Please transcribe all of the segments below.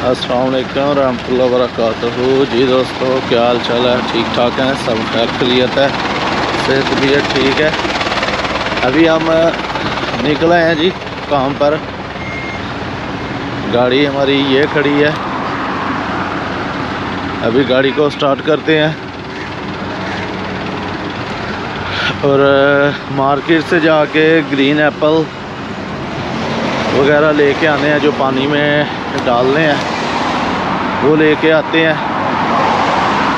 अस्सलाम वालेकुम रहमतुल्लाहि व बरकातहू। जी दोस्तों, क्या हाल चाल है? ठीक ठाक हैं? सब खैर खैरियत है? सेहत भी है? ठीक है। अभी हम निकले हैं जी काम पर। गाड़ी हमारी ये खड़ी है, अभी गाड़ी को स्टार्ट करते हैं और मार्केट से जाके ग्रीन एप्पल वगैरह लेके आने हैं, जो पानी में डालने हैं वो लेके आते हैं।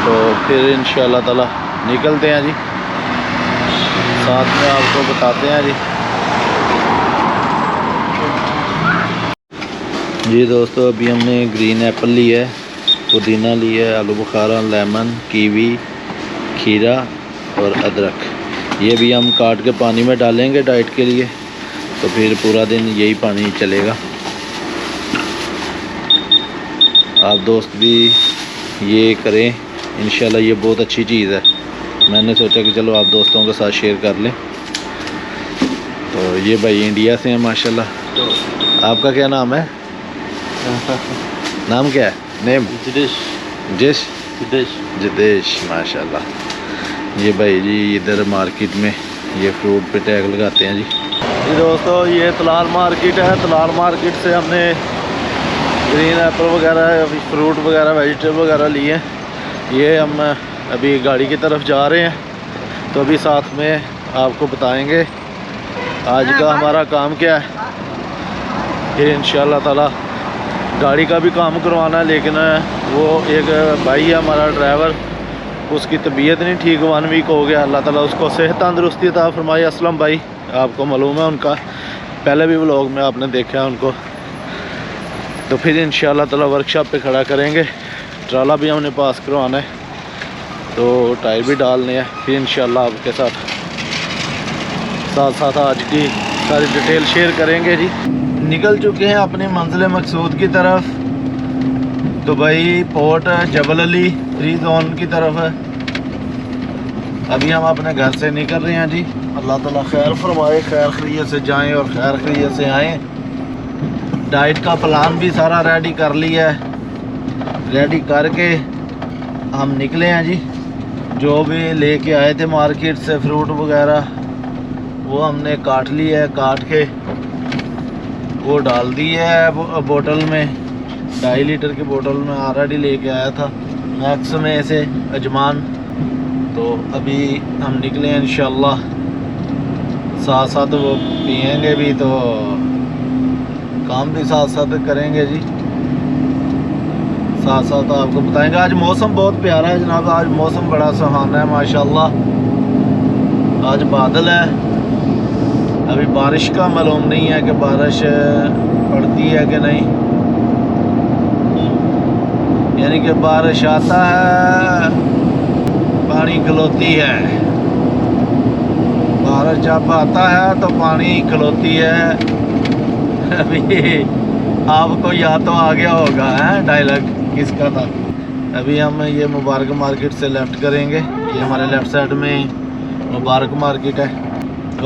तो फिर इंशाल्लाह ताला निकलते हैं जी, साथ में आपको बताते हैं जी दोस्तों, अभी हमने ग्रीन एप्पल लिया है, पुदीना लिया है, आलू बुखारा, लेमन, कीवी, खीरा और अदरक। ये भी हम काट के पानी में डालेंगे डाइट के लिए, तो फिर पूरा दिन यही पानी चलेगा। आप दोस्त भी ये करें इंशाल्लाह, ये बहुत अच्छी चीज़ है। मैंने सोचा कि चलो आप दोस्तों के साथ शेयर कर लें। तो ये भाई इंडिया से हैं माशाल्लाह। आपका क्या नाम है? नाम क्या है? नेम? जिदेश। जिदेश माशाल्लाह। ये भाई जी इधर मार्केट में ये फ्रूट पे टैग लगाते हैं जी दोस्तों, ये तलाल मार्केट है। तलाल मार्केट से हमने ग्रीन एप्पल वगैरह, फ्रूट वगैरह, वेजिटेबल वगैरह लिए। ये हम अभी गाड़ी की तरफ जा रहे हैं, तो अभी साथ में आपको बताएंगे आज का हमारा काम क्या है। फिर इंशाल्लाह ताला गाड़ी का भी काम करवाना है, लेकिन वो एक भाई है हमारा ड्राइवर, उसकी तबीयत नहीं ठीक, 1 वीक हो गया। अल्लाह ताला उसको सेहत तंदुरुस्ती अता फरमाए। असलम भाई, आपको मालूम है उनका, पहले भी व्लॉग में आपने देखा है उनको। तो फिर इंशाल्लाह ताला वर्कशॉप पे खड़ा करेंगे। ट्राला भी हमने पास करवाना है, तो टायर भी डालने हैं। फिर इंशाल्लाह आपके साथ आज की सारी डिटेल शेयर करेंगे जी। निकल चुके हैं अपनी मंजिल मकसूद की तरफ, दुबई पोर्ट जबल अली फ्री जोन की तरफ है। अभी हम अपने घर से निकल रहे हैं जी। अल्लाह ताला खैर फरमाए, खैर खैरियत से जाएं और खैर खैरियत से आएँ। डाइट का प्लान भी सारा रेडी कर लिया है, रेडी करके हम निकले हैं जी। जो भी लेके आए थे मार्केट से फ्रूट वगैरह, वो हमने काट लिया है, काट के वो डाल दिया है बोतल में। 2.5 लीटर की बोतल में ऑलरेडी लेके आया था मैक्स में से अजमान। तो अभी हम निकले हैं इंशाल्लाह, साथ साथ वो पिएंगे भी, तो काम भी साथ साथ करेंगे जी। साथ साथ आपको बताएंगे। आज मौसम बहुत प्यारा है जनाब, आज मौसम बड़ा सुहाना है माशाल्लाह। आज बादल है, अभी बारिश का मालूम नहीं है कि बारिश पड़ती है कि नहीं, यानी कि बारिश आता है पानी खलोती है, बारिश जब आता है तो पानी खलोती है। अभी आपको याद तो आ गया होगा है डायलॉग किसका था। अभी हम ये मुबारक मार्केट से लेफ़्ट करेंगे, ये हमारे लेफ़्ट साइड में मुबारक मार्केट है।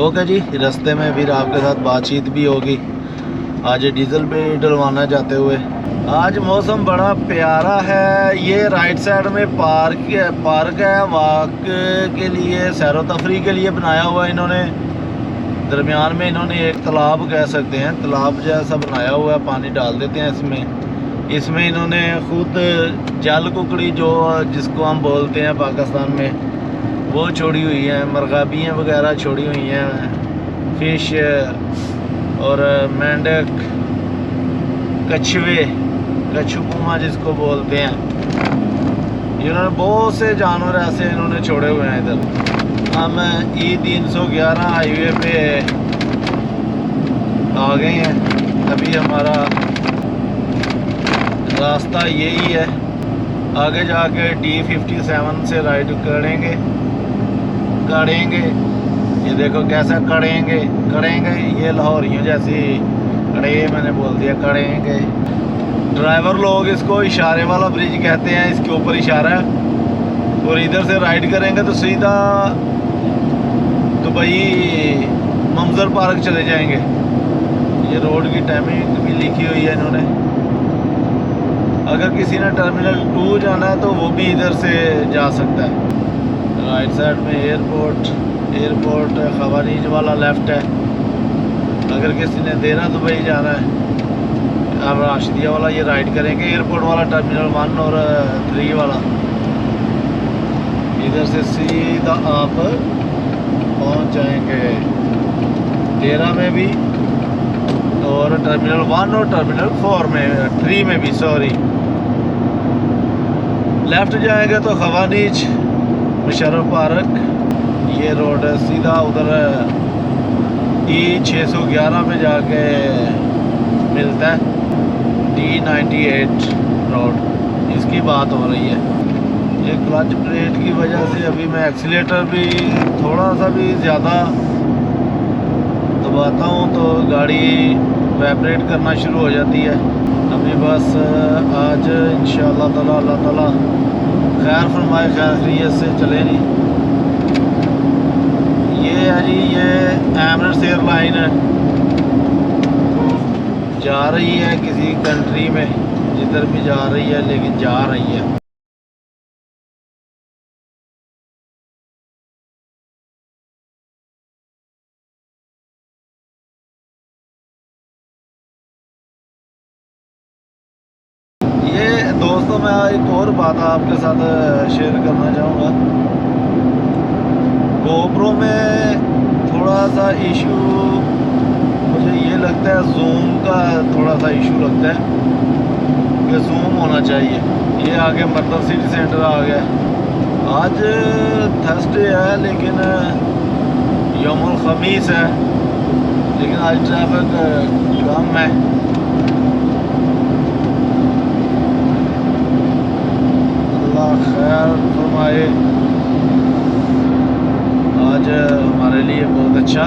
ओके जी, रास्ते में फिर आपके साथ बातचीत भी होगी। आज डीजल पे डलवाना जाते हुए। आज मौसम बड़ा प्यारा है। ये राइट साइड में पार्क है, वॉक के लिए, सैरो तफरी के लिए बनाया हुआ है इन्होंने। दरमियान में इन्होंने एक तालाब कह सकते हैं, तालाब जैसा बनाया हुआ है, पानी डाल देते हैं इसमें इन्होंने खुद जल कुकड़ी जो जिसको हम बोलते हैं पाकिस्तान में, वो छोड़ी हुई हैं। मरगाबियाँ वगैरह छोड़ी हुई हैं, फिश और मेंढक, कछुए, कछुआ जिसको बोलते हैं। इन्होंने बहुत से जानवर ऐसे इन्होंने छोड़े हुए हैं इधर। हम E311 हाईवे पे आ गए हैं। अभी हमारा रास्ता यही है, आगे जाके D57 से राइट करेंगे। ये देखो कैसा करेंगे, ये लाहौरियों जैसी कड़े, मैंने बोल दिया करेंगे। ड्राइवर लोग इसको इशारे वाला ब्रिज कहते हैं, इसके ऊपर इशारा है। और इधर से राइड करेंगे तो सीधा दुबई मंजर पार्क चले जाएंगे। ये रोड की टाइमिंग भी लिखी हुई है इन्होंने। अगर किसी ने टर्मिनल 2 जाना है तो वो भी इधर से जा सकता है। राइट साइड में एयरपोर्ट खवानीज वाला लेफ़्ट है। अगर किसी ने देना दुबई जाना है अब राशिदिया वाला ये राइड करेंगे, एयरपोर्ट वाला टर्मिनल 1 और 3 वाला। इधर से सीधा आप पहुंच जाएंगे डेरा में भी और टर्मिनल 1 और टर्मिनल 3 में भी, सॉरी। लेफ़्ट जाएंगे तो खवानीज मुशर्रफ पार्क, ये रोड है सीधा उधर E611 में जाके मिलता है, D98 रोड, इसकी बात हो रही है। ये क्लच प्लेट की वजह से अभी मैं एक्सीलेटर भी थोड़ा सा भी ज़्यादा दबाता हूँ तो गाड़ी वाइब्रेट करना शुरू हो जाती है। अभी बस आज इंशाअल्लाह ताला अल्लाह ताला खैर फरमाए, खैर खैरियत से चले नहीं। ये है जी, ये एमिरेट्स एयरलाइन है, जा रही है किसी कंट्री में, जिधर भी जा रही है लेकिन जा रही है। ये दोस्तों मैं एक और बात आपके साथ शेयर करना चाहूँगा। गोप्रो में थोड़ा सा इशू मुझे ये लगता है, जूम का थोड़ा सा इशू लगता है कि जूम होना चाहिए। ये आगे मतलब सिटी सेंटर आ गया। आज थर्सडे है लेकिन यौमुल खमीस है, लेकिन आज ट्रैफिक कम है। अल्लाह खैर फरमाए। आज हमारे लिए बहुत अच्छा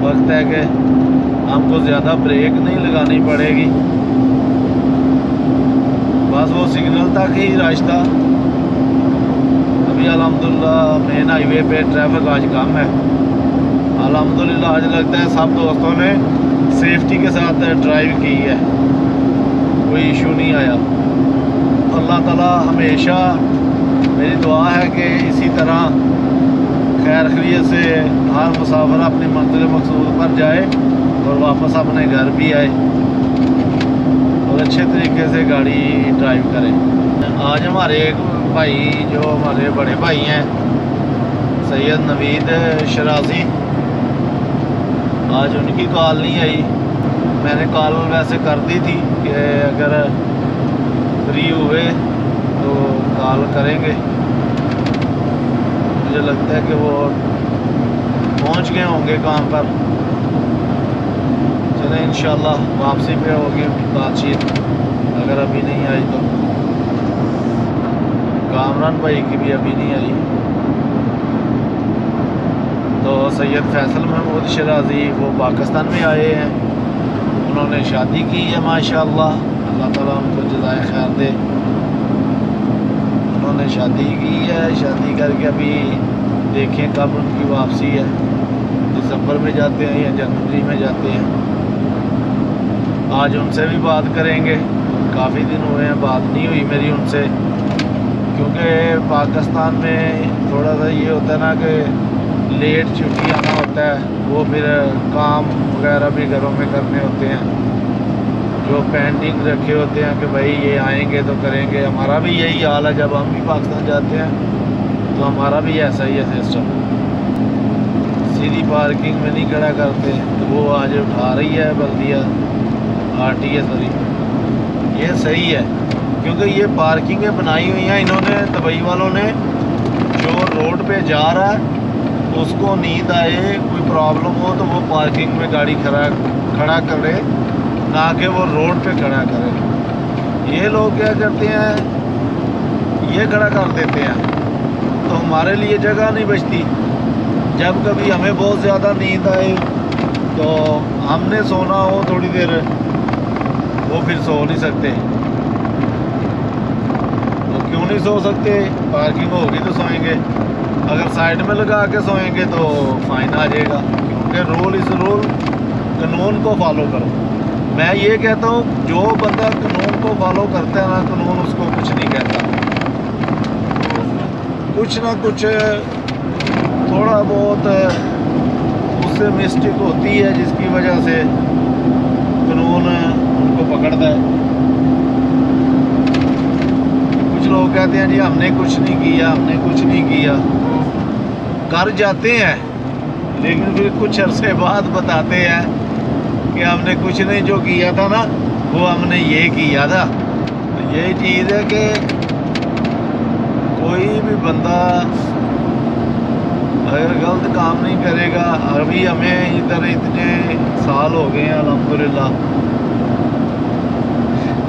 वक्त है कि हमको ज़्यादा ब्रेक नहीं लगानी पड़ेगी, बस वो सिग्नल तक ही रास्ता। अभी अल्हम्दुलिल्लाह मेन हाईवे पे ट्रैफिक आज कम है अल्हम्दुलिल्लाह। आज लगता है सब दोस्तों ने सेफ्टी के साथ ड्राइव की है, कोई इशू नहीं आया। अल्लाह ताला हमेशा, मेरी दुआ है कि इसी तरह खैर खैरियत से हर मुसाफिर अपनी मंजिल मकसूद पर जाए और वापस अपने घर भी आए और अच्छे तरीके से गाड़ी ड्राइव करें। आज हमारे एक भाई, जो हमारे बड़े भाई हैं सैयद नवीद शराजी, आज उनकी कॉल नहीं आई। मैंने कॉल वैसे कर दी थी कि अगर फ्री हुए तो कॉल करेंगे। मुझे लगता है कि वो पहुंच गए होंगे काम पर। चलें इंशाल्लाह वापसी पे होगी बातचीत, अगर अभी नहीं आई तो। कामरान भाई की भी अभी नहीं आई। तो सैयद फैसल महमूद शराजी वो पाकिस्तान में आए हैं, उन्होंने शादी की है माशाअल्लाह, अल्लाह ताला उनको जज़ाए खैर दे। उन्होंने शादी की है, शादी करके अभी देखें कब उनकी वापसी है, दिसंबर में जाते हैं या जनवरी में जाते हैं। आज उनसे भी बात करेंगे, काफ़ी दिन हुए हैं बात नहीं हुई मेरी उनसे, क्योंकि पाकिस्तान में थोड़ा सा ये होता है ना कि लेट छुट्टी आना होता है, वो फिर काम वगैरह भी घरों में करने होते हैं जो पेंडिंग रखे होते हैं कि भाई ये आएंगे तो करेंगे। हमारा भी यही हाल है, जब हम भी पाकिस्तान जाते हैं तो हमारा भी ऐसा ही है सिस्टम, सीधी पार्किंग में नहीं खड़ा करते। तो वो आज उठा रही है बल्दिया RTA, सॉरी, ये सही है क्योंकि ये पार्किंगें बनाई हुई हैं इन्होंने, दुबई वालों ने। जो रोड पे जा रहा है उसको नींद आए, कोई प्रॉब्लम हो तो वो पार्किंग में गाड़ी खड़ा करे, ना कि वो रोड पे खड़ा करे। ये लोग क्या करते हैं, ये खड़ा कर देते हैं तो हमारे लिए जगह नहीं बचती। जब कभी हमें बहुत ज़्यादा नींद आए तो हमने सोना हो थोड़ी देर, वो फिर सो नहीं सकते। तो क्यों नहीं सो सकते, पार्किंग होगी तो सोएंगे। अगर साइड में लगा के सोएंगे तो फाइन आ जाएगा, क्योंकि रूल इस रूल कानून को फॉलो करो। मैं ये कहता हूँ जो बंदा कानून को फॉलो करता है ना, कानून उसको कुछ नहीं कहता। कुछ ना कुछ थोड़ा बहुत उससे मिस्टेक होती है जिसकी वजह से कानून उनको पकड़ता है। कुछ लोग कहते हैं जी हमने कुछ नहीं किया, हमने कुछ नहीं किया, कर जाते हैं, लेकिन फिर कुछ अरसे बाद बताते हैं कि हमने कुछ नहीं, जो किया था ना वो हमने ये किया था। तो यही चीज़ है कि कोई भी बंदा अगर गलत काम नहीं करेगा, अभी हमें इधर इतने साल हो गए हैं अल्हम्दुलिल्लाह,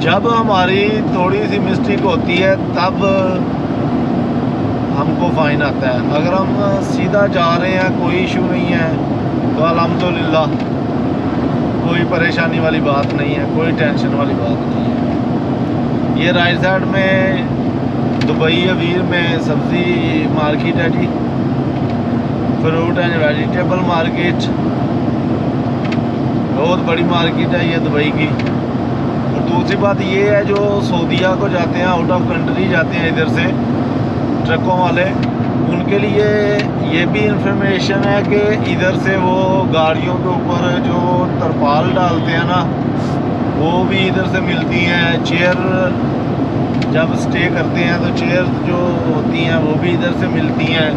जब हमारी थोड़ी सी मिस्टेक होती है तब हमको फ़ाइन आता है। अगर हम सीधा जा रहे हैं, कोई इशू नहीं है, तो अल्हम्दुलिल्लाह कोई परेशानी वाली बात नहीं है, कोई टेंशन वाली बात नहीं है। ये राइट साइड में दुबई अवीर में सब्ज़ी मार्केट है जी, फ्रूट एंड वेजिटेबल मार्केट, बहुत बड़ी मार्केट है ये दुबई की। और दूसरी बात ये है, जो सऊदीया को जाते हैं, आउट ऑफ कंट्री जाते हैं इधर से ट्रकों वाले, उनके लिए ये भी इंफॉर्मेशन है कि इधर से वो गाड़ियों के ऊपर जो तरपाल डालते हैं ना, वो भी इधर से मिलती हैं। चेयर जब स्टे करते हैं तो चेयर जो होती हैं वो भी इधर से मिलती हैं।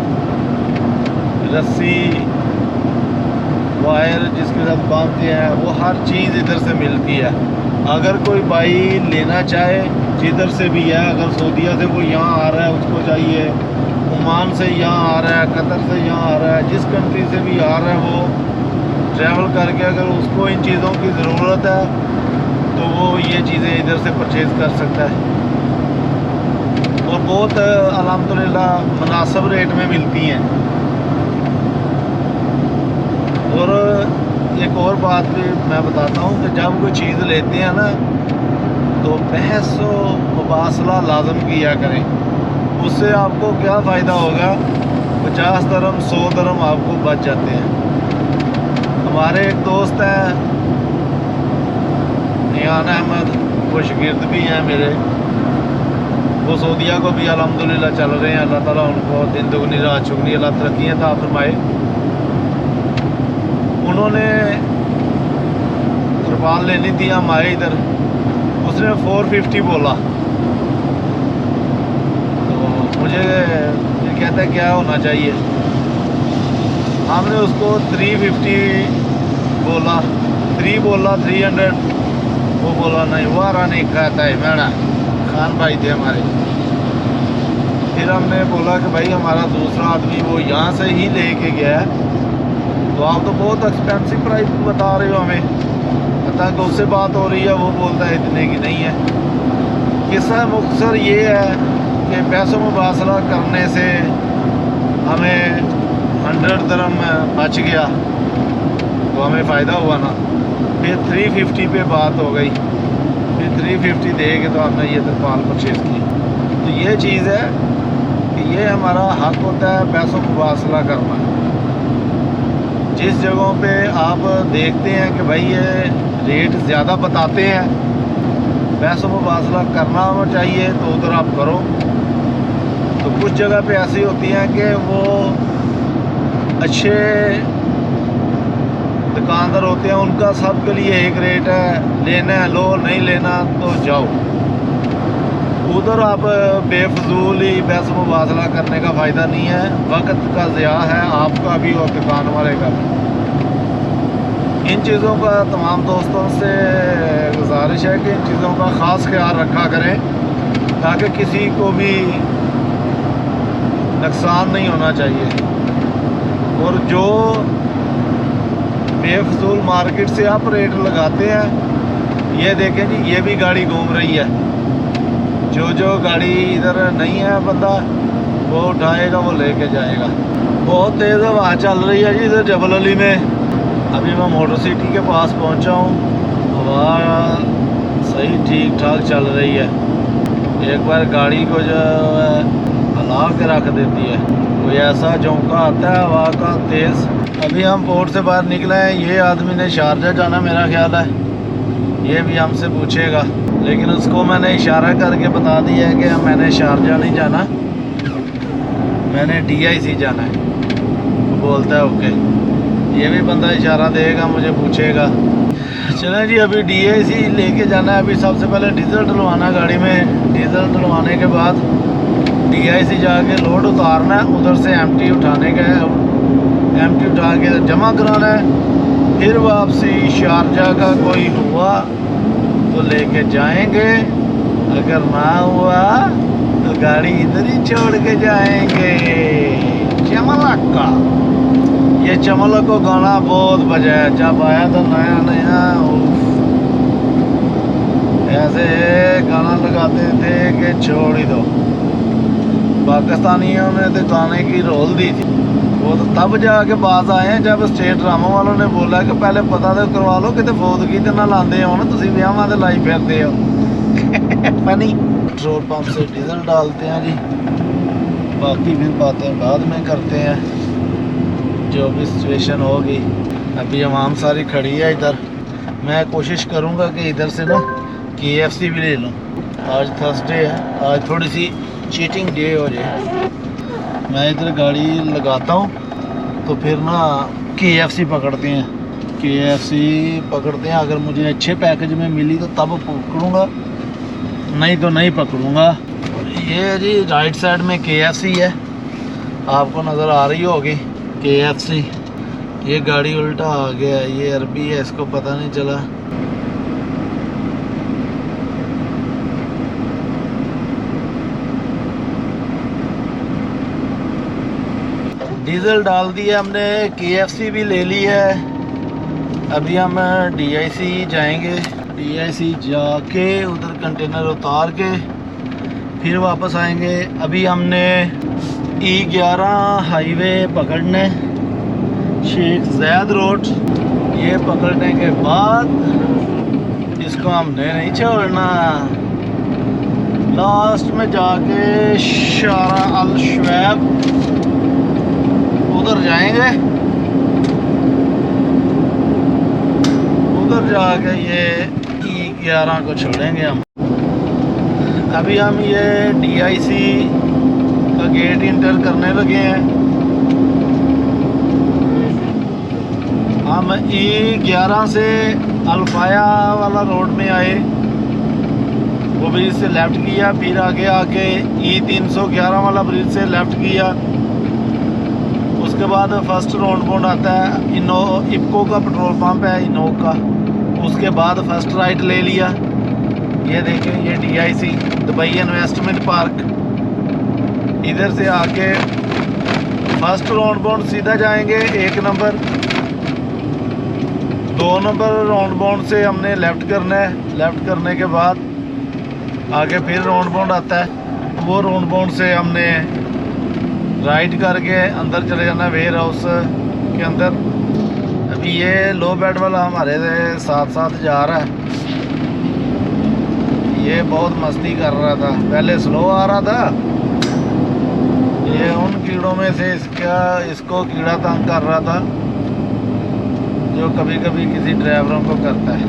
रस्सी, वायर जिसके साथ बांधते हैं, वो हर चीज़ इधर से मिलती है। अगर कोई भाई लेना चाहे जिधर से भी है, अगर सऊदीया से वो यहाँ आ रहा है उसको चाहिए, ओमान से यहाँ आ रहा है, कतर से यहाँ आ रहा है, जिस कंट्री से भी आ रहा है वो ट्रैवल करके अगर उसको इन चीज़ों की ज़रूरत है तो वो ये चीज़ें इधर से परचेज़ कर सकता है। और बहुत अल्हम्दुलिल्लाह मुनासिब रेट में मिलती हैं। और एक और बात भी मैं बताता हूँ कि जब कोई चीज़ लेते हैं ना तो बहस व मुबासला लाजम किया करें। उससे आपको क्या फ़ायदा होगा, 50 दरम 100 दरम आपको बच जाते हैं। हमारे एक दोस्त हैं नियान अहमद, वो शागिर्द भी हैं मेरे, वो सऊदीया को भी अल्हम्दुलिल्लाह चल रहे हैं। अल्लाह ताला उनको दिन दुगनी रात चुगनी अल्लाह तरक्की अता फरमाए। उन्होंने तरपाल लेनी थी, हम आए इधर, उसने 450 बोला, तो मुझे ये कहता है क्या होना चाहिए। हमने उसको 350 बोला, 300, वो बोला नहीं वारा नहीं खाता है। मैंने खान भाई थे हमारे, फिर हमने बोला कि भाई हमारा दूसरा आदमी वो यहाँ से ही लेके गया है, तो आप तो बहुत एक्सपेंसिव प्राइस बता रहे हो हमें। पता कि उससे बात हो रही है, वो बोलता है इतने की नहीं है। किस्सा मुख्तसर ये है कि पैसों मुबासला करने से हमें 100 दरम बच गया तो हमें फ़ायदा हुआ ना। फिर 350 पे बात हो गई, फिर 350 दे के तो हमने ये तरपाल परचेज़ की। तो ये चीज़ है कि ये हमारा हक होता है पैसों मुबासला करना। जिस जगहों पे आप देखते हैं कि भाई ये रेट ज़्यादा बताते हैं, पैसों मुबासला करना चाहिए, तो उधर आप करो। तो कुछ जगह पे ऐसी होती हैं कि वो अच्छे दुकानदार होते हैं, उनका सब के लिए एक रेट है, लेना है लो, नहीं लेना तो जाओ। उधर आप बेफजूल ही पैसा मुबादला करने का फ़ायदा नहीं है, वक्त का ज़िया है आपका भी और दुकान वाले का भी। इन चीज़ों का तमाम दोस्तों से गुजारिश है कि इन चीज़ों का ख़ास ख्याल रखा करें ताकि किसी को भी नुकसान नहीं होना चाहिए। और जो बेफजूल मार्केट से आप रेट लगाते हैं, ये देखें जी ये भी गाड़ी घूम रही है, जो गाड़ी इधर नहीं है बंदा वो उठाएगा वो लेके जाएगा। बहुत तेज़ हवा चल रही है जी इधर जबल अली में। अभी मैं मोटर सिटी के पास पहुंचा हूँ, हवा सही ठीक ठाक चल रही है। एक बार गाड़ी को जो है हिला के रख देती है, कोई ऐसा झोंका आता है हवा का तेज़। अभी हम पोर्ट से बाहर निकले हैं, ये आदमी ने शारजा जाना मेरा ख्याल है, ये भी हमसे पूछेगा, लेकिन उसको मैंने इशारा करके बता दिया है कि मैंने शारजा नहीं जाना, मैंने DIC जाना है। वो बोलता है ओके। ये भी बंदा इशारा देगा, मुझे पूछेगा। चलें जी, अभी DIC लेके जाना है। अभी सबसे पहले डीजल डलवाना गाड़ी में, डीजल डलवाने के बाद DIC जाके लोड उतारना है, उधर से एम्प्टी उठाने का है, एम्प्टी उठा के जमा कराना है। फिर वापसी शारजा का कोई हुआ तो लेके जाएंगे, अगर ना हुआ तो गाड़ी इधर ही छोड़ के जाएंगे। चमलक का ये चमलक को गाना बहुत बजा है, जब आया था नया नया ऐसे गाना लगाते थे कि छोड़ ही दो। पाकिस्तानियों ने तो गाने की रोल दी थी, वो तो तब जाके बाज आए हैं जब स्टेट ड्रामा वालों ने बोला कि पहले पता तो करवा लो, कितने फौदगी तो ना लाते हो ना, तुम ब्याह से लाई फिरते हो। फनी। पेट्रोल पंप से डीजल डालते हैं जी, बाकी फिर बातें बाद में करते हैं, जो भी सिचुएशन होगी। अभी आवाम सारी खड़ी है इधर, मैं कोशिश करूँगा कि इधर से ना KFC भी ले लूँ। आज थर्सडे है, आज थोड़ी सी चीटिंग डे हो जाए। मैं इधर गाड़ी लगाता हूँ तो फिर ना KFC पकड़ते हैं, KFC पकड़ते हैं। अगर मुझे अच्छे पैकेज में मिली तो तब पकड़ूँगा, नहीं तो नहीं पकड़ूँगा। ये जी राइट साइड में KFC है, आपको नज़र आ रही होगी KFC। ये गाड़ी उल्टा आ गया, ये अरबी है, इसको पता नहीं चला। डीजल डाल दिया हमने, KFC भी ले ली है। अभी हम DIC जाएंगे, DIC जाके उधर कंटेनर उतार के फिर वापस आएंगे। अभी हमने E11 हाईवे पकड़ने, शेख ज़ैद रोड। ये पकड़ने के बाद इसको हमने नहीं छोड़ना, लास्ट में जाके शारा अल शुएब उधर जाएंगे, उधर जाके ये E11 को छोड़ेंगे हम। अभी हम ये DIC का गेट इंटर करने लगे हैं। हम E11 से अल्फाया वाला रोड में आए, वो ब्रिज से लेफ़्ट किया, फिर आगे आके E311 वाला ब्रिज से लेफ़्ट किया। उसके बाद फर्स्ट राउंड पॉइंट आता है, इप्को का पेट्रोल पंप है इनो का, उसके बाद फर्स्ट राइट ले लिया। ये देखें, ये DIC दुबई इन्वेस्टमेंट पार्क। इधर से आके फर्स्ट राउंड पॉइंट सीधा जाएंगे 1 नंबर, 2 नंबर राउंड पॉइंट से हमने लेफ़्ट करना है। लेफ़्ट करने के बाद आगे फिर राउंड पॉइंट आता है, वो राउंड पॉइंट से हमने राइट करके अंदर चले जाना वेयर हाउस के अंदर। अभी ये लो बेड वाला हमारे साथ साथ जा रहा है, ये बहुत मस्ती कर रहा था, पहले स्लो आ रहा था। ये उन कीड़ों में से इसको कीड़ा तंग कर रहा था, जो कभी कभी किसी ड्राइवरों को करता है।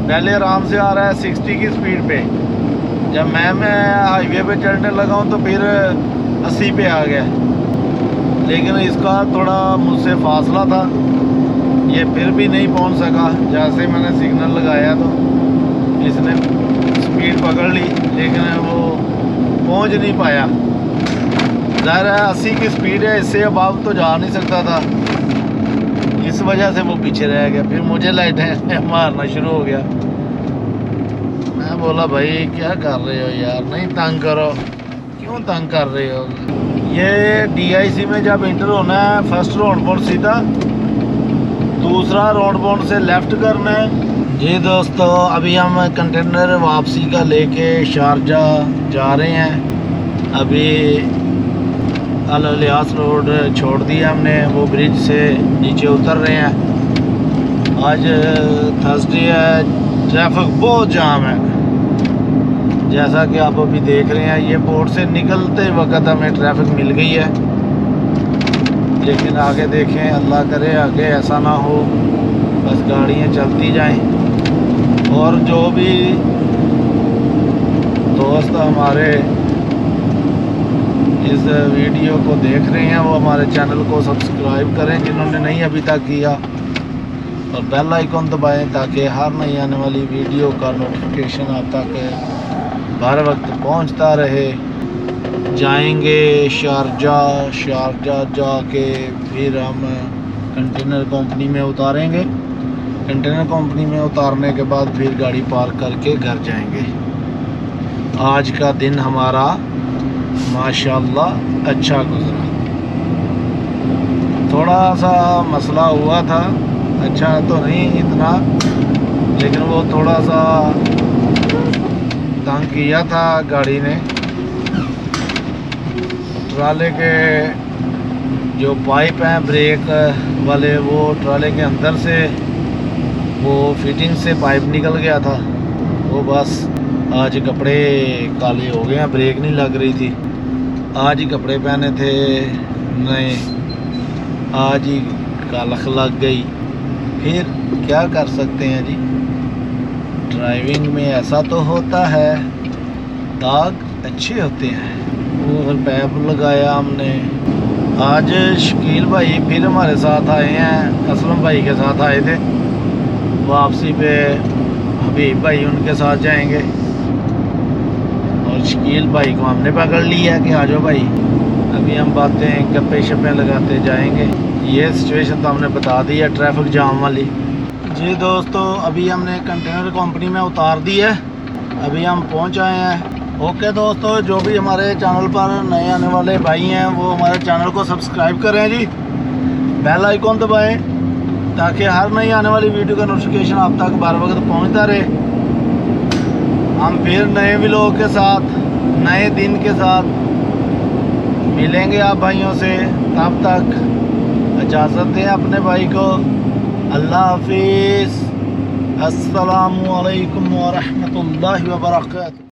पहले आराम से आ रहा है 60 की स्पीड पे, जब मैं हाईवे पे चढ़ने लगा हूँ तो फिर 80 पे आ गया, लेकिन इसका थोड़ा मुझसे फासला था, ये फिर भी नहीं पहुंच सका। जैसे मैंने सिग्नल लगाया तो इसने स्पीड पकड़ ली, लेकिन वो पहुंच नहीं पाया। ज़ाहिर है 80 की स्पीड है, इससे अब तो जा नहीं सकता था, इस वजह से वो पीछे रह गया। फिर मुझे लाइटें मारना शुरू हो गया। मैं बोला भाई क्या कर रहे हो यार, नहीं तंग करो, क्यों तंग कर रहे हो। ये DIC में जब इंटर होना है फर्स्ट राउंड पॉइंट सीधा, दूसरा राउंड पॉइंट से लेफ़्ट करना है। जी दोस्तों, अभी हम कंटेनर वापसी का लेके शारजा जा रहे हैं। अभी अल इलियास रोड छोड़ दिया हमने, वो ब्रिज से नीचे उतर रहे हैं। आज थर्सडे है, ट्रैफिक बहुत जाम है, जैसा कि आप अभी देख रहे हैं। ये पोर्ट से निकलते वक्त हमें ट्रैफिक मिल गई है, लेकिन आगे देखें, अल्लाह करे आगे ऐसा ना हो, बस गाड़ियाँ चलती जाएं। और जो भी दोस्त हमारे इस वीडियो को देख रहे हैं वो हमारे चैनल को सब्सक्राइब करें जिन्होंने नहीं अभी तक किया, और बेल आइकन दबाएं ताकि हर नई आने वाली वीडियो का नोटिफिकेशन आप तक हर वक्त पहुंचता रहे। जाएंगे शारजा जाके फिर हम कंटेनर कंपनी में उतारेंगे। कंटेनर कंपनी में उतारने के बाद फिर गाड़ी पार्क करके घर जाएंगे। आज का दिन हमारा माशाल्लाह अच्छा गुजरा। थोड़ा सा मसला हुआ था, अच्छा तो नहीं इतना, लेकिन वो थोड़ा सा तंग किया था गाड़ी ने। ट्राले के जो पाइप हैं ब्रेक वाले, वो ट्राले के अंदर से वो फिटिंग से पाइप निकल गया था। वो बस आज कपड़े काले हो गए हैं, ब्रेक नहीं लग रही थी। आज ही कपड़े पहने थे नए, आज ही कालख लग गई। फिर क्या कर सकते हैं जी, ड्राइविंग में ऐसा तो होता है, दाग अच्छे होते हैं। वो फिर पैप लगाया हमने। आज शकील भाई फिर हमारे साथ आए हैं, असलम भाई के साथ आए थे। वापसी पे हबीब भाई उनके साथ जाएंगे, और शकील भाई को हमने पकड़ लिया है कि आ जाओ भाई, अभी हम बातें गप्पे शप्पे लगाते जाएंगे। ये सिचुएशन तो हमने बता दी है ट्रैफिक जाम वाली। जी दोस्तों, अभी हमने कंटेनर कंपनी में उतार दी है, अभी हम पहुंच आए हैं। ओके दोस्तों, जो भी हमारे चैनल पर नए आने वाले भाई हैं वो हमारे चैनल को सब्सक्राइब करें जी, बेल आइकॉन दबाएं ताकि हर नई आने वाली वीडियो का नोटिफिकेशन आप तक बार वक्त पहुँचता रहे। हम फिर नए व्लॉग के साथ नए दिन के साथ मिलेंगे आप भाइयों से। तब तक इजाज़त दें अपने भाई को। अल्लाह हाफिज़। अस्सलामु अलैकुम व रहमतुल्लाहि व बरकातहू।